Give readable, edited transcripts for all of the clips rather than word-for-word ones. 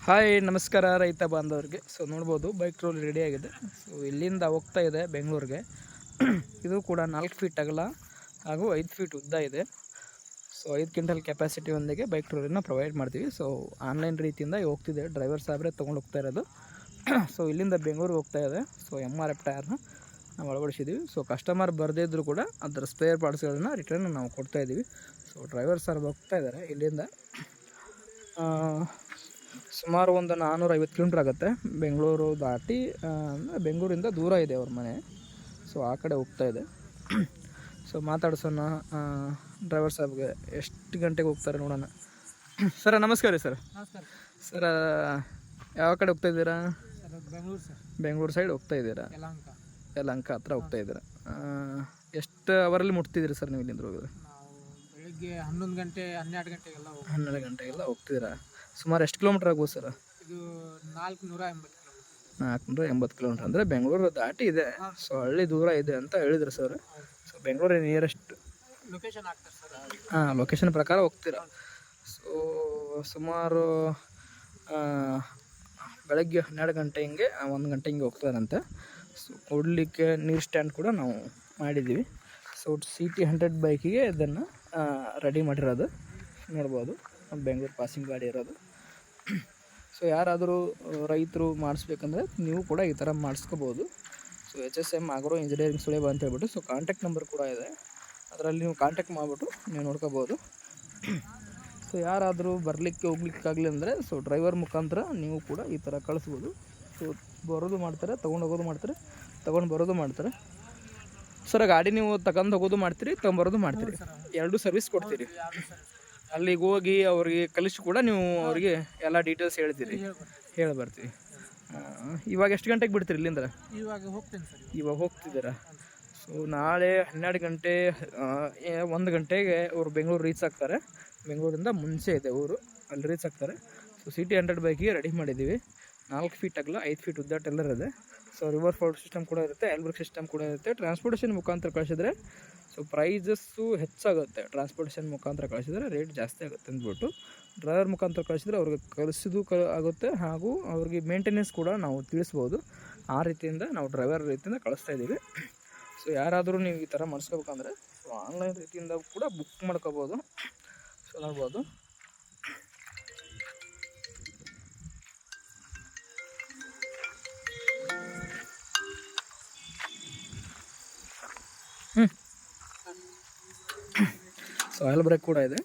Hi ನಮಸ್ಕಾರ ರೈತ ಬಾಂಧವರಿಗೆ. ನೋಡ್ಬೋದು ಬೈಕ್ ಟ್ರೋಲ್ ರೆಡಿ ಆಗಿದೆ. ಇಲ್ಲಿಂದ ಹೋಗ್ತಾ ಇದೆ ಬೆಂಗಳೂರಿಗೆ. ಇದು ಕೂಡ 4 ಫೀಟ್ ಅಗಲ ಹಾಗೂ 5 ಫೀಟ್ ಉದ್ದ ಇದೆ. 5 ಕ್ವಿಂಟಲ್ ಕೆಪಾಸಿಟಿ ಒಂದಿಗೆ ಬೈಕ್ ಟ್ರೋಲನ್ನು ಪ್ರೊವೈಡ್ ಮಾಡ್ತೀವಿ. ಆನ್ಲೈನ್ ರೀತಿಯಿಂದ ಹೋಗ್ತಿದೆ, ಡ್ರೈವರ್ ಸಾಬ್ರೆ ತೊಗೊಂಡು ಹೋಗ್ತಾ ಇರೋದು. ಇಲ್ಲಿಂದ ಬೆಂಗಳೂರಿಗೆ ಹೋಗ್ತಾ ಇದೆ. MRF ಟೈರ್ನ ನಾವು ಅಳವಡಿಸಿದ್ದೀವಿ. ಕಸ್ಟಮರ್ ಬರದೇ ಇದ್ದರೂ ಕೂಡ ಅದರ ಸ್ಪೇರ್ ಪಾರ್ಟ್ಸ್ಗಳನ್ನು ರಿಟರ್ನ್ ನಾವು ಕೊಡ್ತಾ ಇದ್ದೀವಿ. ಡ್ರೈವರ್ ಸಾರ್ ಹೋಗ್ತಾ ಇದ್ದಾರೆ ಇಲ್ಲಿಂದ. ಸುಮಾರು ಒಂದು 450 ಕಿಲೋಮೀಟ್ರ್ ಆಗುತ್ತೆ. ಬೆಂಗಳೂರು ದಾಟಿ ಬೆಂಗಳೂರಿಂದ ದೂರ ಇದೆ ಅವ್ರ ಮನೆ. ಆ ಕಡೆ ಹೋಗ್ತಾ ಇದೆ. ಮಾತಾಡ್ಸೋಣ ಡ್ರೈವರ್ ಸಾಬ್ಗೆ. ಎಷ್ಟು ಗಂಟೆಗೆ ಹೋಗ್ತಾರೆ ನೋಡೋಣ. ಸರ ನಮಸ್ಕಾರ ರೀ. ಸರ್ ನಮಸ್ಕಾರ ಸರ, ಯಾವ ಕಡೆ ಹೋಗ್ತಾ ಇದ್ದೀರಾ? ಬೆಂಗಳೂರು ಸರ್. ಬೆಂಗಳೂರು ಸೈಡ್ ಹೋಗ್ತಾ ಇದ್ದೀರಾ? ಯಲಹಂಕ ಹತ್ರ ಹೋಗ್ತಾ ಇದ್ದೀರಾ. ಎಷ್ಟು ಅವರಲ್ಲಿ ಮುಟ್ತಿದ್ದೀರಿ ಸರ್ ನೀವು ಇಲ್ಲಿಂದ ಹೋಗಿದ್ರೆ? ನಾವು ಬೆಳಿಗ್ಗೆ 11 ಗಂಟೆ 12 ಗಂಟೆಗೆಲ್ಲ 12 ಗಂಟೆಗೆಲ್ಲ ಹೋಗ್ತಿದ್ದೀರಾ. ಸುಮಾರು ಎಷ್ಟು ಕಿಲೋಮೀಟ್ರ್ ಆಗ್ಬೋದು ಸರ್? ಇದು 480 ಕಿಲೋಮೀಟ್ರ್. 480 ಕಿಲೋಮೀಟ್ರ್ ಅಂದರೆ ಬೆಂಗಳೂರು ದಾಟಿ ಇದೆ. ಹಳ್ಳಿ ದೂರ ಇದೆ ಅಂತ ಹೇಳಿದ್ರು ಸರ್. ಬೆಂಗಳೂರು ನಿಯರೆಸ್ಟ್ ಲೊಕೇಶನ್ ಆಗ್ತದೆ ಸರ್. ಲೊಕೇಶನ್ ಪ್ರಕಾರ ಹೋಗ್ತೀರಾ. ಸುಮಾರು ಬೆಳಗ್ಗೆ 12 ಗಂಟೆ ಹಿಂಗೆ 1 ಗಂಟೆ ಹಿಂಗೆ ಹೋಗ್ತಾರಂತೆ. ಕೊಡಲಿಕ್ಕೆ ನೀರು ಸ್ಟ್ಯಾಂಡ್ ಕೂಡ ನಾವು ಮಾಡಿದ್ದೀವಿ. CT 100 ಬೈಕಿಗೆ ಇದನ್ನು ರೆಡಿ ಮಾಡಿರೋದು ನೋಡ್ಬೋದು. ಬೆಂಗಳೂರು ಪಾಸಿಂಗ್ ಗಾಡಿ ಇರೋದು. ಯಾರಾದರೂ ರೈತರು ಮಾಡಿಸ್ಬೇಕಂದ್ರೆ ನೀವು ಕೂಡ ಈ ಥರ ಮಾಡಿಸ್ಕೋಬೋದು. HSM ಆಗ್ರೋ ಇಂಜಿನಿಯರಿಂಗ್ ಸುಳೇಬ ಅಂತ ಹೇಳ್ಬಿಟ್ಟು ಕಾಂಟ್ಯಾಕ್ಟ್ ನಂಬರ್ ಕೂಡ ಇದೆ. ಅದರಲ್ಲಿ ನೀವು ಕಾಂಟ್ಯಾಕ್ಟ್ ಮಾಡಿಬಿಟ್ಟು ನೀವು ನೋಡ್ಕೋಬೋದು. ಯಾರಾದರೂ ಬರಲಿಕ್ಕೆ ಹೋಗ್ಲಿಕ್ಕಾಗಲಿ ಅಂದರೆ ಡ್ರೈವರ್ ಮುಖಾಂತರ ನೀವು ಕೂಡ ಈ ಥರ ಕಳಿಸ್ಬೋದು. ಬರೋದು ಮಾಡ್ತಾರೆ, ತೊಗೊಂಡು ಹೋಗೋದು ಮಾಡ್ತಾರೆ, ತೊಗೊಂಡು ಬರೋದು ಮಾಡ್ತಾರೆ. ಸರ್, ಗಾಡಿ ನೀವು ತಗೊಂಡು ಹೋಗೋದು ಮಾಡ್ತೀರಿ, ತೊಗೊಂಬರೋದು ಮಾಡ್ತೀರಿ, ಎರಡೂ ಸರ್ವಿಸ್ ಕೊಡ್ತೀರಿ. ಅಲ್ಲಿಗೆ ಹೋಗಿ ಅವ್ರಿಗೆ ಕಲಿಸಿ ಕೂಡ ನೀವು ಅವರಿಗೆ ಎಲ್ಲ ಡೀಟೇಲ್ಸ್ ಹೇಳ್ತೀರಿ, ಹೇಳಿ ಬರ್ತೀವಿ. ಇವಾಗ ಎಷ್ಟು ಗಂಟೆಗೆ ಬಿಡ್ತೀರಿ ಇಲ್ಲಿಂದ? ಇವಾಗ ಹೋಗ್ತೇನೆ ಸರ್. ಇವಾಗ ಹೋಗ್ತಿದ್ದೀರಾ. ನಾಳೆ 12 ಗಂಟೆ 1 ಗಂಟೆಗೆ ಅವರು ಬೆಂಗಳೂರು ರೀಚ್ ಆಗ್ತಾರೆ. ಬೆಂಗಳೂರಿಂದ ಮುಂಚೆ ಇದೆ ಊರು, ಅಲ್ಲಿ ರೀಚ್ ಆಗ್ತಾರೆ. CT 100 ಬೈಕಿಗೆ ರೆಡಿ ಮಾಡಿದ್ದೀವಿ. 4 ಫೀಟ್ ಅಗಲ 5 ಫೀಟ್ ಉದ್ದ ಟೆಲ್ಲರ್ ಇದೆ. ರಿವರ್ ಫೋಲ್ಡ್ ಸಿಸ್ಟಮ್ ಕೂಡ ಇರುತ್ತೆ, ಏರ್ ಬ್ರೇಕ್ ಸಿಸ್ಟಮ್ ಕೂಡ ಇರುತ್ತೆ. ಟ್ರಾನ್ಸ್ಪೋರ್ಟೇಷನ್ ಮುಖಾಂತರ ಕಳಿಸಿದ್ರೆ ಪ್ರೈಸಸ್ಸು ಹೆಚ್ಚಾಗುತ್ತೆ. ಟ್ರಾನ್ಸ್ಪೋರ್ಟೇಷನ್ ಮುಖಾಂತರ ಕಳಿಸಿದ್ರೆ ರೇಟ್ ಜಾಸ್ತಿ ಆಗುತ್ತೆ ಅಂದ್ಬಿಟ್ಟು ಡ್ರೈವರ್ ಮುಖಾಂತರ ಕಳಿಸಿದ್ರೆ ಅವ್ರಿಗೆ ಕಳಿಸಿದ್ದು ಆಗುತ್ತೆ, ಹಾಗೂ ಅವ್ರಿಗೆ ಮೇಂಟೆನೆನ್ಸ್ ಕೂಡ ನಾವು ತಿಳಿಸ್ಬೋದು. ಆ ರೀತಿಯಿಂದ ನಾವು ಡ್ರೈವರ್ ರೀತಿಯಿಂದ ಕಳಿಸ್ತಾ ಇದ್ದೀವಿ. ಯಾರಾದರೂ ನೀವು ಈ ಥರ ಮಾಡಿಸ್ಕೋಬೇಕಂದ್ರೆ ಆನ್ಲೈನ್ ರೀತಿಯಿಂದ ಕೂಡ ಬುಕ್ ಮಾಡ್ಕೋಬೋದು. ನೋಡ್ಬೋದು. ಆಯಿಲ್ ಬ್ರೇಕ್ ಕೂಡ ಇದೆ.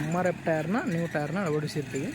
MRF ಟೈರ್ನ ನ್ಯೂ ಟೈರ್ನ ಅಳವಡಿಸಿರ್ತೀವಿ.